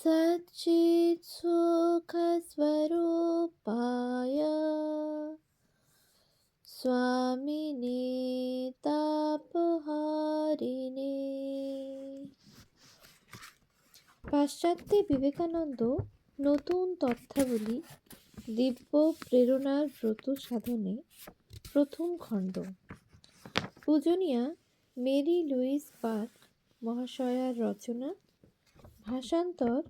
सच्चित्सुखस्वरूपाय स्वामिने तापहारिणे। পাশ্চাত্যে বিবেকানন্দ নতুন তথ্যাবলী দিব্য প্রেরণার ব্রত সাধনে, প্রথম খণ্ড। পূজনীয়া মেরি লুইস বার্ক মহাশয়ার রচনা, ভাষান্তর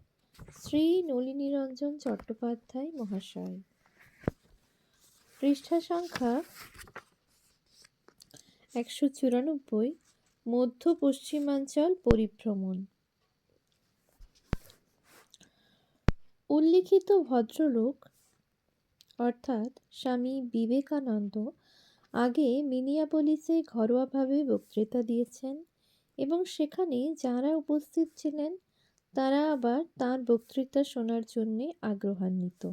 শ্রী নলিনীরঞ্জন চট্টোপাধ্যায় মহাশয়। পৃষ্ঠা সংখ্যা 194। মধ্য পশ্চিমাঞ্চল পরিভ্রমণ। উল্লিখিত ভদ্রলোক অর্থাৎ স্বামী বিবেকানন্দ আগে মিনিয়াপোলিসে ঘরোয়াভাবে বক্তৃতা দিয়েছেন এবং সেখানে যারা উপস্থিত ছিলেন তারা আবার তাঁর বক্তৃতা শোনার জন্য আগ্রহান্বিত।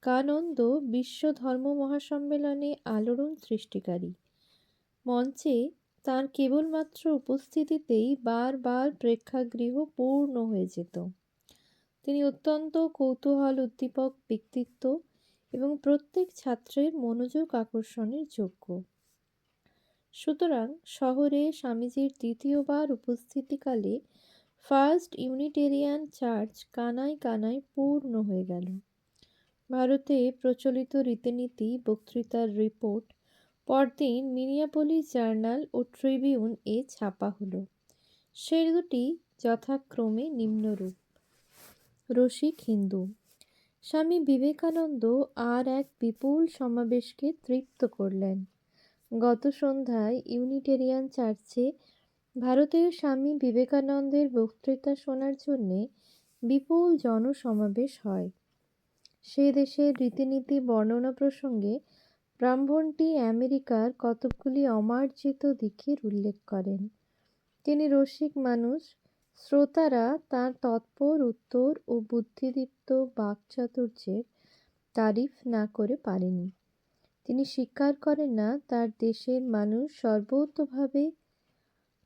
কানন্দ বিশ্ব ধর্ম মহাসম্মেলনে আলোড়ন সৃষ্টিকারী। মঞ্চে তাঁর কেবলমাত্র উপস্থিতিতেই বারবার প্রেক্ষাগৃহ পূর্ণ হয়ে যেত। তিনি অত্যন্ত কৌতূহল উদ্দীপক ব্যক্তিত্ব এবং প্রত্যেক ছাত্রের মনোযোগ আকর্ষণের যোগ্য। সুতরাং শহরে স্বামীজির দ্বিতীয়বার উপস্থিতিকালে ফার্স্ট ইউনিটেরিয়ান চার্চ কানায় কানায় পূর্ণ হয়ে গেল। ভারতে প্রচলিত রীতিনীতি বক্তৃতার রিপোর্ট পরদিন মিনিয়াপোলিস জার্নাল ও ট্রিবিউন এ ছাপা হলো। সে দুটি যথাক্রমে নিম্নরূপ: রসিক হিন্দু। স্বামী বিবেকানন্দ আর এক বিপুল সমাবেশকে তৃপ্ত করলেন। গত সন্ধ্যায় ইউনিটেরিয়ান চার্চে ভারতের স্বামী বিবেকানন্দের বক্তৃতা শোনার জন্যে বিপুল জনসমাবেশ হয়। সে দেশের রীতিনীতি বর্ণনা প্রসঙ্গে ব্রাহ্মণটি আমেরিকার কতকগুলি অমার্জিত দিকের উল্লেখ করেন। তিনি রসিক মানুষ, শ্রোতারা তাঁর তৎপর উত্তর ও বুদ্ধিদীপ্ত বাকচাতুর্যের তারিফ না করে পারেনি। তিনি স্বীকার করেন না তার দেশের মানুষ সর্বতোভাবে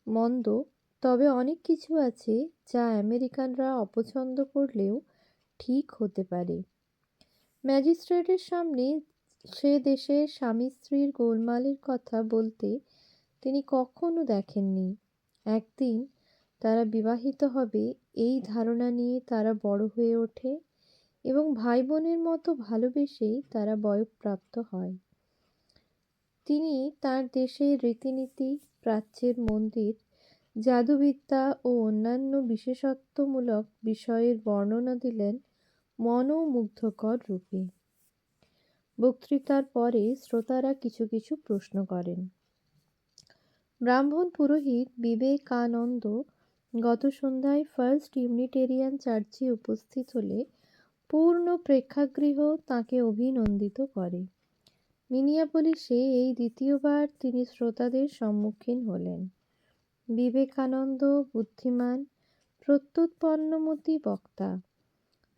মন্দ, তবে অনেক কিছু আছে যা আমেরিকানরা অপছন্দ করলেও ঠিক হতে পারে। ম্যাজিস্ট্রেটের সামনে সে দেশের স্বামী স্ত্রীর গোলমালের কথা বলতে তিনি কখনো দেখেননি। একদিন তারা বিবাহিত হবে এই ধারণা নিয়ে তারা বড় হয়ে ওঠে এবং ভাই বোনের মতো ভালোবেসেই তারা বয়ঃপ্রাপ্ত হয়। তিনি তার দেশের রীতিনীতি, প্রাচ্যের মন্দির, জাদুবিদ্যা ও অন্যান্য বিশেষত্বমূলক বিষয়ের বর্ণনা দিলেন মনোমুগ্ধকর রূপে। বক্তৃতার পরে শ্রোতারা কিছু কিছু প্রশ্ন করেন। ব্রাহ্মণ পুরোহিত বিবেকানন্দ গত সন্ধ্যায় ফার্স্ট ইউনিটেরিয়ান চার্চে উপস্থিত হলে পূর্ণ প্রেক্ষাগৃহ তাঁকে অভিনন্দিত করে। মিনিয়াপোলিসে এই দ্বিতীয়বার তিনি শ্রোতাদের সম্মুখীন হলেন। বিবেকানন্দ বুদ্ধিমান, প্রত্যুৎপন্নমতি বক্তা।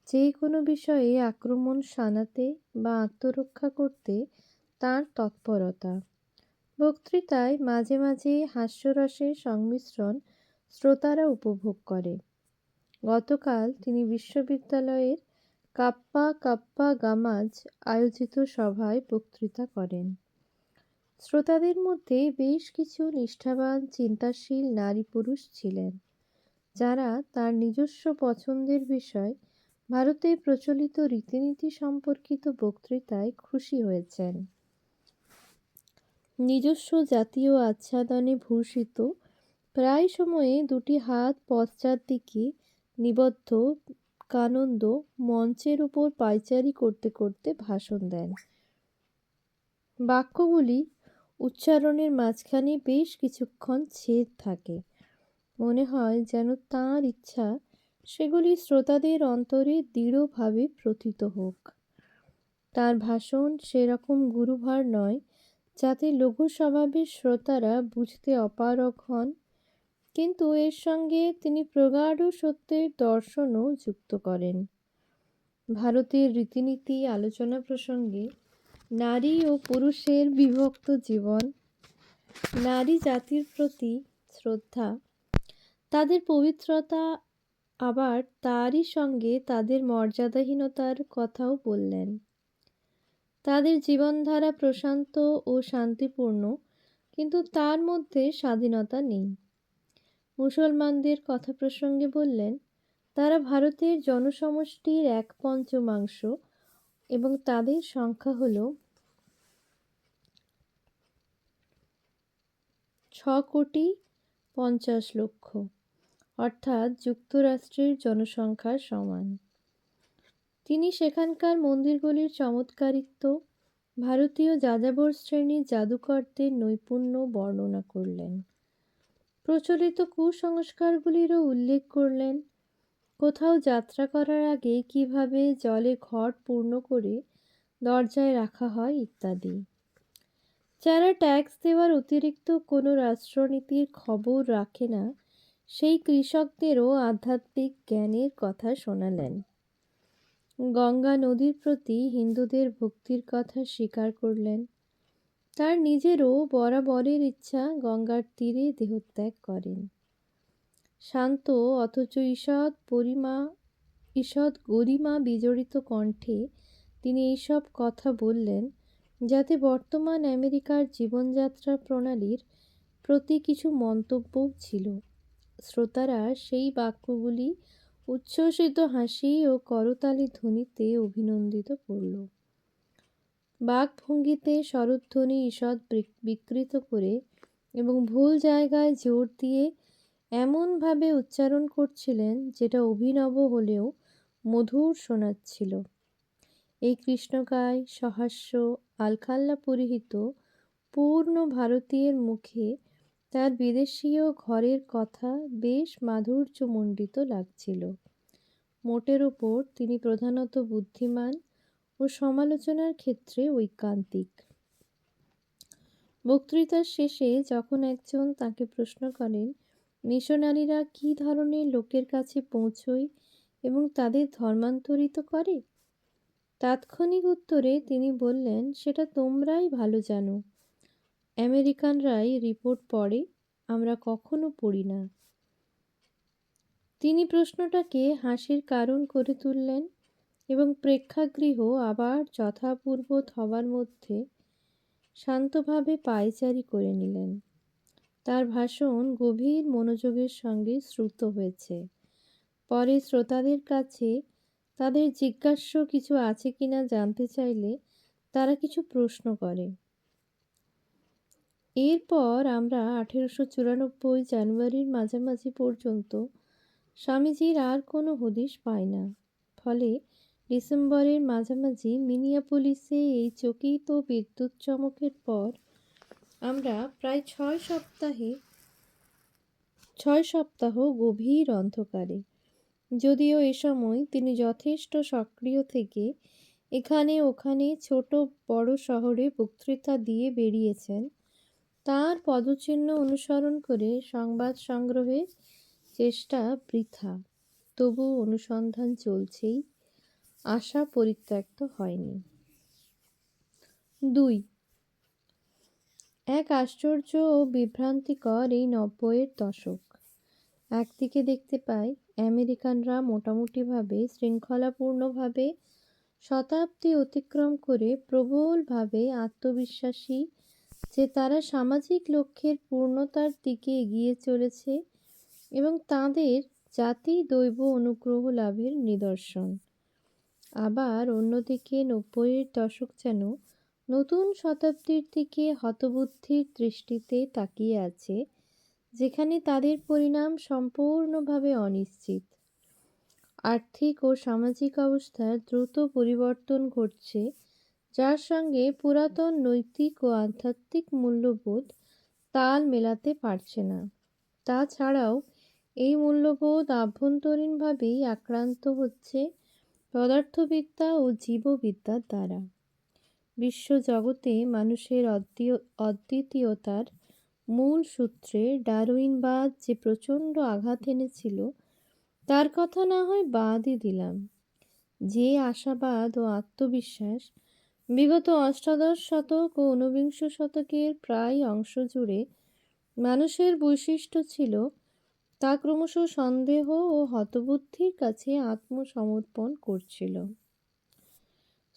যে কোনো বিষয়ে আক্রমণ শানাতে বা আত্মরক্ষা করতে তাঁর তৎপরতা। বক্তৃতায় মাঝে মাঝে হাস্যরসের সংমিশ্রণ শ্রোতারা উপভোগ করে। গতকাল তিনি বিশ্ববিদ্যালয়ের কাপ্পা কাপ্পা গামাজ আয়োজিত সভায় বক্তৃতা করেন। শ্রোতাদের মধ্যে বেশ কিছু নিষ্ঠাবান চিন্তাশীল নারী পুরুষ ছিলেন, যারা তার নিজস্ব পছন্দের বিষয় ভারতে প্রচলিত রীতিনীতি সম্পর্কিত বক্তৃতায় খুশি হয়েছেন। নিজস্ব জাতীয় আচ্ছাদনে ভূষিত, প্রায় সময়ে দুটি হাত পশ্চাৎ দিকে নিবদ্ধ কানন্দ মঞ্চের উপর পায়চারি করতে করতে ভাষণ দেন। বাক্যগুলি উচ্চারণের মাঝখানে বেশ কিছুক্ষণ ছেদ থাকে। মনে হয় যেন তাঁর ইচ্ছা সেগুলি শ্রোতাদের অন্তরে দৃঢ়ভাবে প্রথিত হোক। তাঁর ভাষণ সেরকম গুরুভার নয় যাতে লঘু স্বভাবের শ্রোতারা বুঝতে অপারগ হন, কিন্তু এর সঙ্গে তিনি প্রগাঢ় সত্যের দর্শনও যুক্ত করেন। ভারতের রীতিনীতি আলোচনা প্রসঙ্গে নারী ও পুরুষের বিভক্ত জীবন, নারী জাতির প্রতি শ্রদ্ধা, তাদের পবিত্রতা আবার তারই সঙ্গে তাদের মর্যাদাহীনতার কথাও বললেন। তাদের জীবনধারা প্রশান্ত ও শান্তিপূর্ণ, কিন্তু তার মধ্যে স্বাধীনতা নেই। মুসলমানদের কথা প্রসঙ্গে বললেন, তারা ভারতের জনসমষ্টির 1/5 এবং তাদের সংখ্যা হল 6,50,00,000, অর্থাৎ যুক্তরাষ্ট্রের জনসংখ্যার সমান। তিনি সেখানকার মন্দিরগুলির চমৎকারিত্ব, ভারতীয় যাযাবর শ্রেণীর জাদুকরদের নৈপুণ্য বর্ণনা করলেন। প্রচলিত কুসংস্কারগুলিরও উল্লেখ করলেন। কোথাও যাত্রা করার আগে কিভাবে জলে ঘট পূর্ণ করে দরজায় রাখা হয় ইত্যাদি। যারা ট্যাক্স দেওয়ার অতিরিক্ত কোনো রাষ্ট্রনীতির খবর রাখে না, সেই কৃষকদেরও আধ্যাত্মিক জ্ঞানের কথা শোনালেন। গঙ্গা নদীর প্রতি হিন্দুদের ভক্তির কথা স্বীকার করলেন। তার নিজেরও বরাবরের ইচ্ছা গঙ্গার তীরে দেহত্যাগ করেন। শান্ত অথচ ঈষৎ গরিমা বিজড়িত কণ্ঠে তিনি এইসব কথা বললেন, যাতে বর্তমান আমেরিকার জীবনযাত্রা প্রণালীর প্রতি কিছু মন্তব্যও ছিল। শ্রোতারা সেই বাক্যগুলি উচ্ছ্বসিত হাসি ও করতালি ধ্বনিতে অভিনন্দিত করল। বাকভঙ্গিতে স্বরধ্বনি ঈষৎ বিকৃত করে এবং ভুল জায়গায় জোর দিয়ে এমনভাবে উচ্চারণ করছিলেন যেটা অভিনব হলেও মধুর শোনাচ্ছিল। এই কৃষ্ণকায় সহাস্য আলখাল্লা পরিহিত পূর্ণ ভারতীয়ের মুখে তার বিদেশীয় ঘরের কথা বেশ মাধুর্যমণ্ডিত লাগছিল। মোটের ওপর তিনি প্রধানত বুদ্ধিমান ও সমালোচনার ক্ষেত্রে ঐকান্তিক। বক্তৃতার শেষে যখন একজন তাকে প্রশ্ন করেন, মিশনারিরা কী ধরনের লোকের কাছে পৌঁছয় এবং তাদের ধর্মান্তরিত করে, তাৎক্ষণিক উত্তরে তিনি বললেন, সেটা তোমরাই ভালো জানো। আমেরিকানরাই রিপোর্ট পড়ে, আমরা কখনো পড়ি না। তিনি প্রশ্নটাকে হাসির কারণ করে তুললেন এবং প্রেক্ষাগৃহ আবার যথাপূর্বৎ হবার মধ্যে শান্তভাবে পায়চারি করে নিলেন। তার ভাষণ গভীর মনোযোগের সঙ্গে শ্রুত হয়েছে। পরে শ্রোতাদের কাছে তাদের জিজ্ঞাস্য কিছু আছে কিনা জানতে চাইলে তারা কিছু প্রশ্ন করে। এরপর আমরা 1894 জানুয়ারির মাঝামাঝি পর্যন্ত স্বামীজির আর কোনো হদিশ পাই না। ফলে ডিসেম্বরের মাঝামাঝি মিনিয়াপোলিসে এই চকিত বিদ্যুৎ চমকের পর আমরা প্রায় 6 সপ্তাহ গভীর অন্ধকারে। যদিও এ সময় তিনি যথেষ্ট সক্রিয় থেকে এখানে ওখানে ছোট বড় শহরে বক্তৃতা দিয়ে বেরিয়েছেন, তার পদচিহ্ন অনুসরণ করে সংবাদ সংগ্রহের চেষ্টা বৃথা। তবু অনুসন্ধান চলছেই, আশা পরিত্যক্ত হয়নি। 2. এক আশ্চর্য ও বিভ্রান্তিকর এই 90-এর দশক। একদিকে দেখতে পাই আমেরিকানরা মোটামুটিভাবে শৃঙ্খলাপূর্ণভাবে শতাব্দী অতিক্রম করে প্রবলভাবে আত্মবিশ্বাসী যে তারা সামাজিক লক্ষ্যের পূর্ণতার দিকে এগিয়ে চলেছে এবং তাদের জাতি দৈব অনুগ্রহ লাভের নিদর্শন। আবার অন্যদিকে 90-এর দশক যেন নতুন শতাব্দীর দিকে হতবুদ্ধির দৃষ্টিতে তাকিয়ে আছে, যেখানে তাদের পরিণাম সম্পূর্ণভাবে অনিশ্চিত। আর্থিক ও সামাজিক অবস্থার দ্রুত পরিবর্তন ঘটছে, যার সঙ্গে পুরাতন নৈতিক ও আধ্যাত্মিক মূল্যবোধ তাল মেলাতে পারছে না। তাছাড়াও এই মূল্যবোধ আভ্যন্তরীণভাবেই আক্রান্ত হচ্ছে পদার্থবিদ্যা ও জীববিদ্যার দ্বারা। বিশ্বজগতে মানুষের অদ্বিতীয়তার মূল সূত্রে ডারউইনবাদ যে প্রচণ্ড আঘাত এনেছিল, তার কথা না হয় বাদই দিলাম। যে আশাবাদ ও আত্মবিশ্বাস বিগত অষ্টাদশ শতক ও ঊনবিংশ শতকের প্রায় অংশ জুড়ে মানুষের বৈশিষ্ট্য ছিল, তা ক্রমশ সন্দেহ ও হতবুদ্ধির কাছে আত্মসমর্পণ করছিল।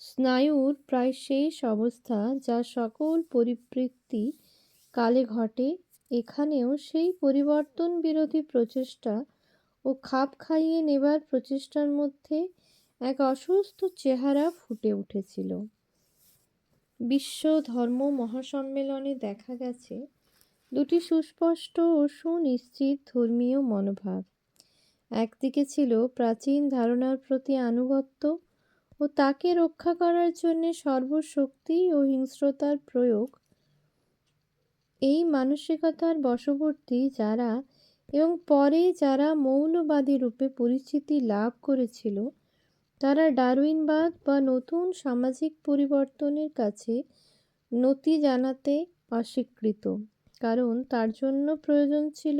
স্নায়ুর প্রায় শেষ অবস্থা, যা সকল পরিবৃত্তি কালে ঘটে, এখানেও সেই পরিবর্তন বিরোধী প্রচেষ্টা ও খাপ খাইয়ে নেবার প্রচেষ্টার মধ্যে এক অসুস্থ চেহারা ফুটে উঠেছিল। বিশ্ব ধর্ম মহাসম্মেলনে দেখা গেছে দুটি সুস্পষ্ট ও সুনিশ্চিত ধর্মীয় মনোভাব। একদিকে ছিল প্রাচীন ধারণার প্রতি আনুগত্য ও তাকে রক্ষা করার জন্য সর্বশক্তি ও হিংস্রতার প্রয়োগ। এই মানসিকতার বশবর্তী যারা এবং পরে যারা মৌলবাদী রূপে পরিচিতি লাভ করেছিল, তারা ডারউইনবাদ বা নতুন সামাজিক পরিবর্তনের কাছে নতি জানাতে অস্বীকৃত, কারণ তার জন্য প্রয়োজন ছিল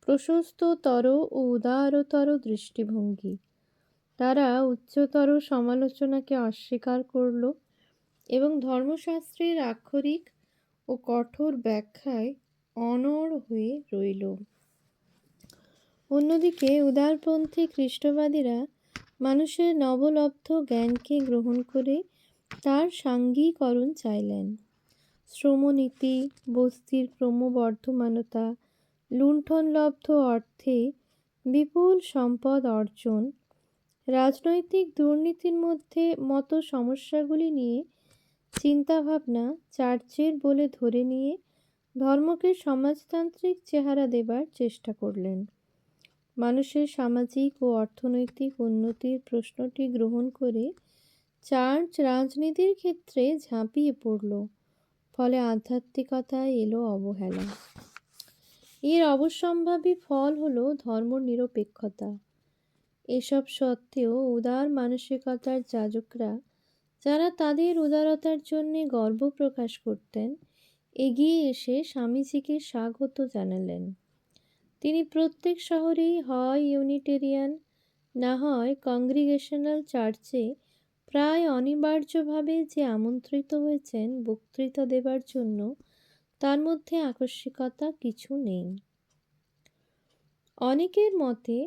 প্রশস্ততর ও উদারতর দৃষ্টিভঙ্গি। তারা উচ্চতর সমালোচনাকে অস্বীকার করল এবং ধর্মশাস্ত্রের আক্ষরিক ও কঠোর ব্যাখ্যায় অনড় হয়ে রইল। অন্যদিকে উদারপন্থী খ্রিস্টবাদীরা মানুষের নবলব্ধ জ্ঞানকে গ্রহণ করে তার সাঙ্গীকরণ চাইলেন। শ্রমনীতি, বস্তির ক্রমবর্ধমানতা, লুণ্ঠনলব্ধ অর্থে বিপুল সম্পদ অর্জন, রাজনৈতিক দুর্নীতির মতো সমস্যাগুলি নিয়ে চিন্তাভাবনা চার্চের বলে ধরে নিয়ে ধর্মকে সমাজতান্ত্রিক চেহারা দেবার চেষ্টা করলেন। মানুষের সামাজিক ও অর্থনৈতিক উন্নতির প্রশ্নটি গ্রহণ করে চার্চ রাজনীতির ক্ষেত্রে ঝাঁপিয়ে পড়ল, ফলে আধ্যাত্মিকতায় এলো অবহেলা। এর অবশ্যম্ভাবী ফল হলো ধর্মনিরপেক্ষতা। এসব সত্ত্বেও উদার মানসিকতার যাজকরা, যারা তাদের উদারতার জন্যে গর্ব প্রকাশ করতেন, এগিয়ে এসে স্বামীজিকে স্বাগত জানালেন। তিনি প্রত্যেক শহরেই হয় ইউনিটেরিয়ান, না হয় কংগ্রিগেশনাল চার্চে প্রায় অনিবার্যভাবে যে আমন্ত্রিত হয়েছেন বক্তৃতা দেবার জন্য, তার মধ্যে আকস্মিকতা কিছু নেই। অনেকের মতে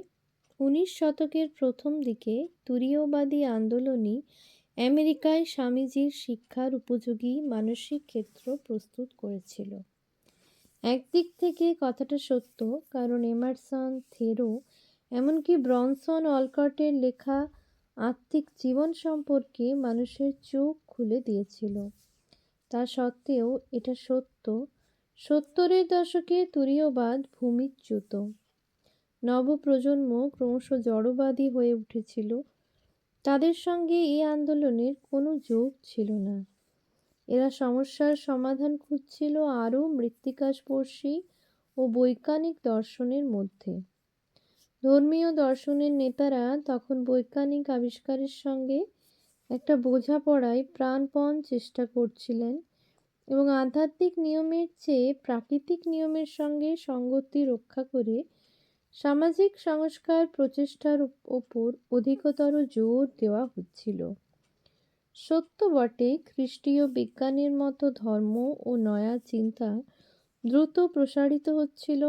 19 শতকের প্রথম দিকে তুরীয়বাদী আন্দোলনই আমেরিকায় স্বামীজির শিক্ষার উপযোগী মানসিক ক্ষেত্র প্রস্তুত করেছিল। একদিক থেকে কথাটা সত্য, কারণ এমারসন, থেরো, এমনকি ব্রনসন অলকটের লেখা আত্মিক জীবন সম্পর্কে মানুষের চোখ খুলে দিয়েছিল। তা সত্ত্বেও এটা সত্য, 70-এর দশকে তুরীয়বাদ ভূমিচ্যুত। নবপ্রজন্ম ক্রমশ জড়বাদী হয়ে উঠেছিল। তাদের সঙ্গে এই আন্দোলনের কোনো যোগ ছিল না। এরা সমস্যার সমাধান খুঁজছিল আরও মৃত্তিকাস্পর্শী ও বৈজ্ঞানিক দর্শনের মধ্যে। ধর্মীয় দর্শনের নেতারা তখন বৈজ্ঞানিক আবিষ্কারের সঙ্গে একটা বোঝাপড়ায় প্রাণপণ চেষ্টা করছিলেন এবং আধ্যাত্মিক নিয়মের চেয়ে প্রাকৃতিক নিয়মের সঙ্গে সঙ্গতি রক্ষা করে সামাজিক সংস্কার প্রচেষ্টার ওপর অধিকতর জোর দেওয়া হচ্ছিল। সত্য বটে, খ্রিস্টীয় বিজ্ঞানের মতো ধর্ম ও নয়া চিন্তা দ্রুত প্রসারিত হচ্ছিল,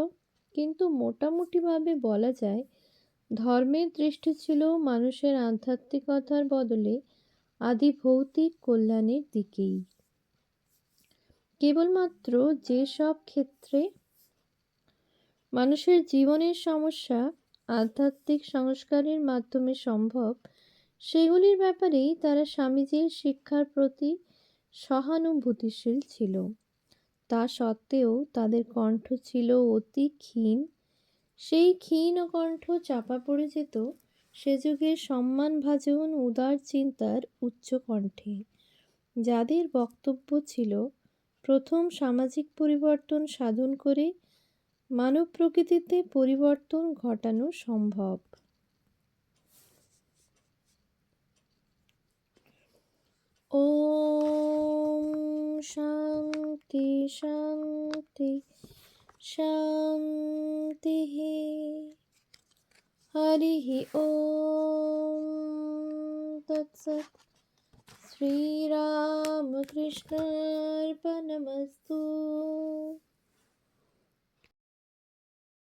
কিন্তু মোটামুটিভাবে বলা যায় ধর্মের দৃষ্টি ছিল মানুষের আধ্যাত্মিকতার বদলে আদি ভৌতিক কল্যাণের দিকেই। কেবলমাত্র যেসব ক্ষেত্রে মানুষের জীবনের সমস্যা আধ্যাত্মিক সংস্কারের মাধ্যমে সম্ভব, সেগুলির ব্যাপারেই তারা স্বামীজির শিক্ষার প্রতি সহানুভূতিশীল ছিল। তা সত্ত্বেও তাদের কণ্ঠ ছিল অতি ক্ষীণ। সেই ক্ষীণ কণ্ঠ চাপা পড়ে যেত সে যুগের সম্মানভাজন উদার চিন্তার উচ্চ কণ্ঠে, যাদের বক্তব্য ছিল প্রথম সামাজিক পরিবর্তন সাধন করে মানব প্রকৃতিতে পরিবর্তন ঘটানো সম্ভব। ওম শান্তি শান্তি শান্তি। হরি ওম তৎসৎ। শ্রীরামকৃষ্ণার্পণমস্তু।